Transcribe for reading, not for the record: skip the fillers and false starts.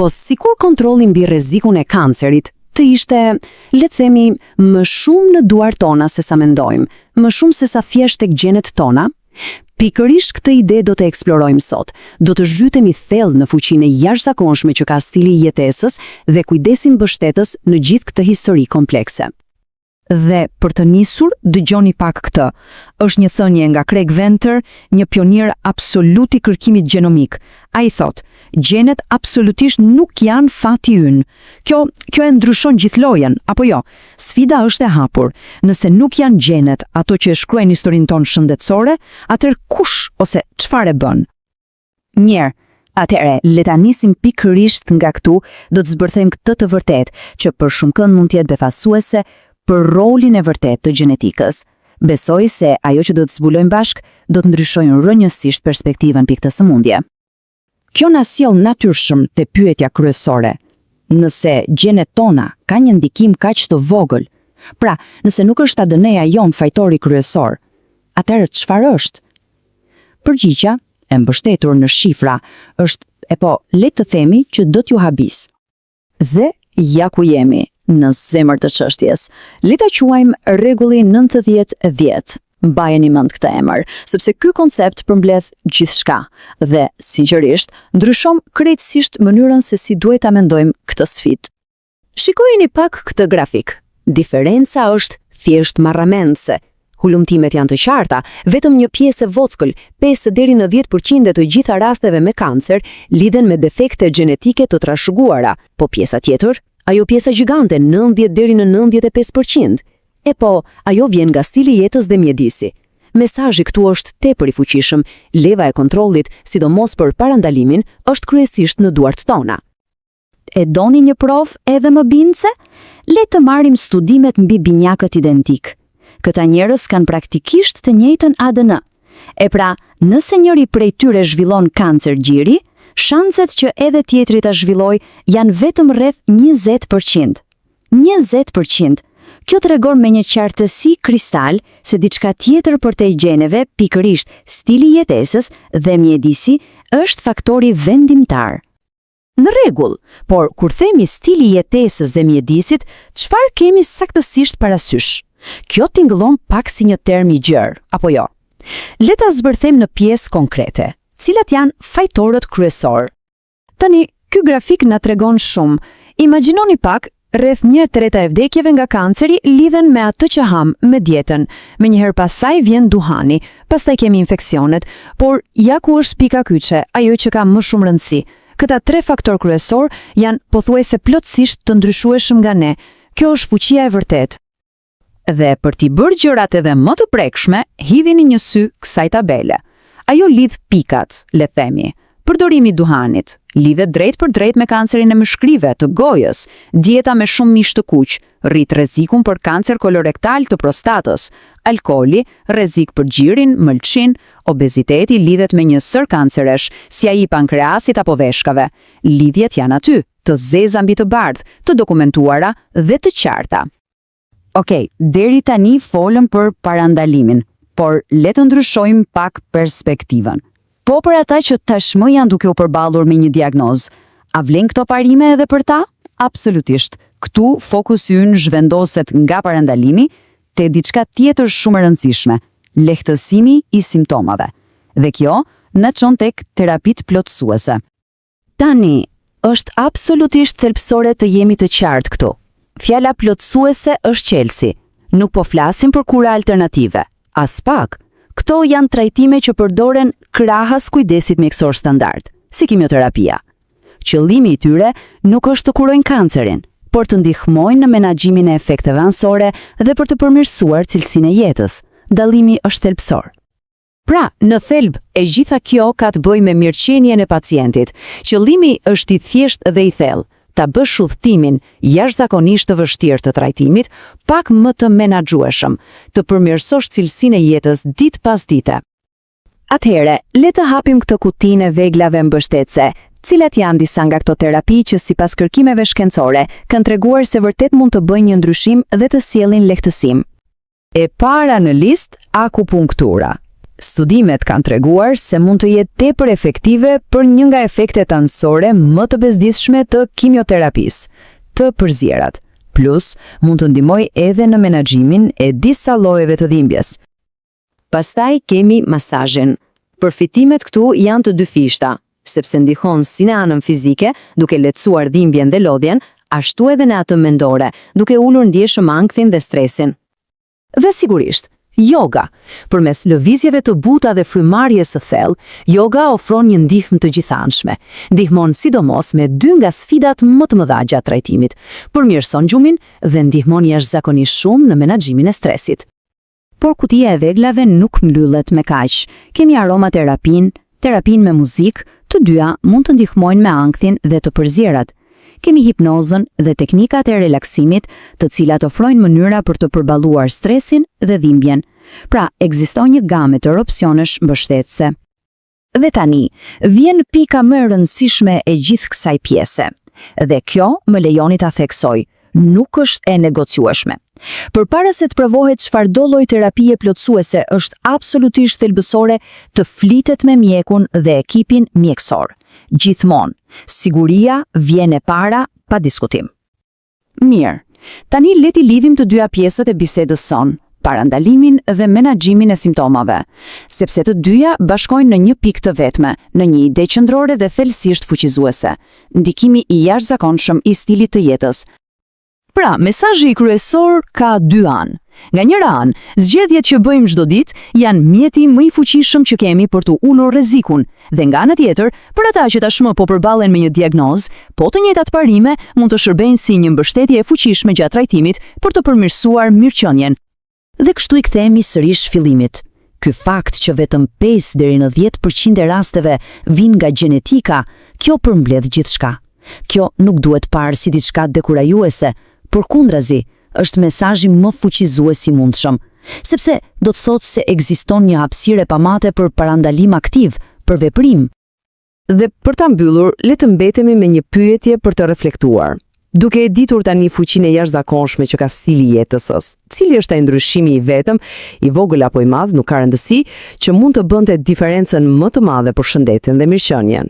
po sikur kontrolli mbi rrezikun e kancerit të ishte, le të themi, më shumë në duart tona se sa mendojmë, më shumë se sa thjesht tek gjenet tona. Pikërisht këtë ide do të eksplorojmë sot. Do të zhytemi thellë në fuqinë e jashtëzakonshme që ka stili i jetesës dhe kujdesin mbështetës në gjithë këtë histori komplekse. Dhe për të nisur, dëgjoni pak këtë. Është një thënie nga Craig Venter, një pionier absolut i kërkimit gjenomik. Ai thotë, gjenet absolutisht nuk janë fati ynë. Kjo e ndryshon gjithë lojën, apo jo? Sfida është e hapur. Nëse nuk janë gjenet ato që e shkruajnë historinë tonë shëndetësore, atëherë kush ose çfarë bën? Mirë. Atëherë, le ta nisim pikërisht nga këtu, do të zbërthejmë këtë të vërtetë, që për shumë kënd mund të jetë befasuese për rolin e vërtet të gjenetikës. Besoj se ajo që do të zbulojmë bashkë do të ndryshojnë rrënjësisht perspektivën pikë të sëmundje. Kjo na sjell natyrshëm te pyetja kryesore. Nëse gjenet tona kanë një ndikim kaq të vogël, pra, nëse nuk është ADN-ja jon fajtori kryesor, atëherë çfarë është? Përgjigjja, e mbështetur në shifra, është le të themi që do t'ju habis. Dhe ja ku jemi. Në zemër të çështjes. Le ta quajmë rregulli 90-10. Mbajeni mend këtë emër, sepse ky koncept përmbledh gjithçka dhe, sinqerisht, ndryshon krejtësisht mënyrën se si duhet ta mendojmë këtë sfidë. Shikojeni pak këtë grafik. Diferenca është thjesht marramendse. Hulumtimet janë të qarta, vetëm një pjesë e vockël, 5 deri në 10% e të gjitha rasteve me kancer lidhen me defekte gjenetike të trashëguara, po pjesa tjetër, ajo pjesa gjigante, 90 deri në 95%. E po, ajo vjen nga stili i jetës dhe mjedisi. Mesazhi këtu është tepër i fuqishëm, leva e kontrollit, sidomos për parandalimin, është kryesisht në duart tona. E doni një provë edhe më bindse? Le të marrim studimet mbi binjakët identik. Këta njerëz kanë praktikisht të njëjtën ADN. E pra, nëse njëri prej tyre zhvillon kancer gjiri, shanset që edhe tjetri ta zhvilloj janë vetëm rreth 20%. 20%. Kjo tregon me një qartësi kristal se diçka tjetër përtej gjeneve, pikërisht stili i jetesës dhe mjedisi, është faktori vendimtar. Në rregull, por kur themi stili i jetesës dhe mjedisit, çfarë kemi saktësisht parasysh? Kjo tingëllon pak si një term i gjerë, apo jo? Le ta zbërthejmë në pjesë konkrete. Cilat janë fajtorët kryesor. Tani, ky grafik na tregon shumë. Imagjinoni pak, rreth 1/3 e vdekjeve nga kanceri lidhen me atë që ham, me dietën. Menjëherë pasaj vjen duhani, pastaj kemi infeksionet, por ja ku është pika kyçe, ajo që ka më shumë rëndësi. Këta 3 faktor kryesor janë pothuajse plotësisht të ndryshueshëm nga ne. Kjo është fuqia e vërtetë. Dhe për t'i bërë gjërat edhe më të prekshme, hidhini një sy kësaj tabele. Ajo lidh pikat, le themi. Përdorimi i duhanit lidhet drejt për drejt me kancerin e myshkrive të gojës, dieta me shumë mish të kuq, rrit rrezikun për kancer kolorektal të prostatës, alkooli, rrezik për gjirin, mëlçin, obeziteti lidhet me një sër kanceresh, si ai i pankreasit apo veshkave. Lidhjet janë aty, të zeza mbi të bardhë, të dokumentuara dhe të qarta. Okej, deri tani folëm për parandalimin, por le të ndryshojmë pak perspektivën. Po për ata që tashmë janë duke u përballur me një diagnozë, a vlen këto parime edhe për ta? Absolutisht. Këtu fokusi ynë zhvendoset nga parandalimi te diçka tjetër shumë e rëndësishme, lehtësimi i simptomave. Dhe kjo na çon tek terapitë plotësuese. Tani, është absolutisht thelbësore të jemi të qartë këtu. Fjala plotësuese është qelsi. Nuk po flasim për kura alternative. As pak. Këto janë trajtime që përdoren krahas kujdesit mjekësor standard, si kimioterapia. Qëllimi i tyre nuk është të kurojnë kancerin, por të ndihmojnë në menaxhimin e efekteve anësore dhe për të përmirësuar cilësinë e jetës. Dallimi është thelbësor. Pra, në thelb, e gjitha kjo ka të bëjë me mirëqenien e pacientit. Qëllimi është i thjeshtë dhe i thellë, ta bësh udhëtimin jashtëzakonisht të vështirë të trajtimit pak më të menaxhueshëm, të përmirësosh cilësinë e jetës ditë pas dite. Atëherë, le të hapim këtë kutinë e veglave mbështetëse, cilat janë disa nga këto terapi që sipas kërkimeve shkencore kanë treguar se vërtet mund të bëjnë një ndryshim dhe të sjellin lehtësim. E para në listë, akupunktura. Studimet kanë treguar se mund të jetë tepër efektive për një nga efektet anësore më të bezdisshme të kimioterapisë, të përzierat. Plus, mund të ndihmojë edhe në menaxhimin e disa llojeve të dhimbjes. Pastaj kemi masazhin. Përfitimet këtu janë të dyfishta, sepse ndihmon si në anën fizike, duke lehtësuar dhimbjen dhe lodhjen, ashtu edhe në atë mendore, duke ulur ndjeshëm ankthin dhe stresin. Dhe sigurisht, yoga. Përmes lëvizjeve të buta dhe frymarrjes së thellë, yoga ofron një ndihmë të gjithanshme. Ndihmon sidomos me 2 nga sfidat më të mëdha gjatë trajtimit, përmirëson gjumin dhe ndihmon jashtëzakonisht shumë në menaxhimin e stresit. Por kutia e veglave nuk mbyllet me kaq. Kemi aromaterapin, terapin me muzikë, të dyja mund të ndihmojnë me ankthin dhe të përzierat. Kemi hipnozën dhe teknikat e relaksimit, të cilat ofrojnë mënyra për të përballuar stresin dhe dhimbjen. Pra, ekziston një gamë të opsionesh mbështetëse. Dhe tani, vjen pika më e rëndësishme e gjithë kësaj pjese. Dhe kjo më lejoni ta theksoj, nuk është e negociueshme. Përpara se të provohet çfarëdo lloj terapie plotësuese, është absolutisht thelbësore të flitet me mjekun dhe ekipin mjekësor. Gjithmonë, siguria vjen e para pa diskutim. Mirë, tani le t'i lidhim të dyja pjesët e bisedës sonë, parandalimin dhe menaxhimin e simptomave, sepse të dyja bashkojnë në një pikë të vetme, në një ide qendrore dhe thellësisht fuqizuese: ndikimi i jashtëzakonshëm i stilit të jetës. Pra, mesazhi i kryesor ka 2 anë. Nga njëra anë, zgjedhjet që bëjmë çdo ditë janë mjeti më i fuqishëm që kemi për të ulur rrezikun, dhe nga ana tjetër, për ata që tashmë po përballen me një diagnozë, po të njëjtat parime mund të shërbejnë si një mbështetje e fuqishme gjatë trajtimit për të përmirësuar mirëqenien. Dhe kështu i kthehemi sërish fillimit. Ky fakt që vetëm 5 deri në 10% e rasteve vijnë nga gjenetika, kjo përmbledh gjithçka. Kjo nuk duhet parë si diçka dekurajuese, por kundrazi, është mesazhi më fuqizues i mundshëm, sepse do të thotë se ekziston një hapësirë e pamate për parandalim aktiv, për veprim. Dhe për ta mbyllur, le të mbetemi me një pyetje për të reflektuar. Duke e ditur tani fuqinë e jashtëzakonshme që ka stili i jetës, cili është ai ndryshimi i vetëm, i vogël apo i madh, nuk ka rëndësi, që mund të bënte diferencën më të madhe për shëndetin dhe mirëqenien.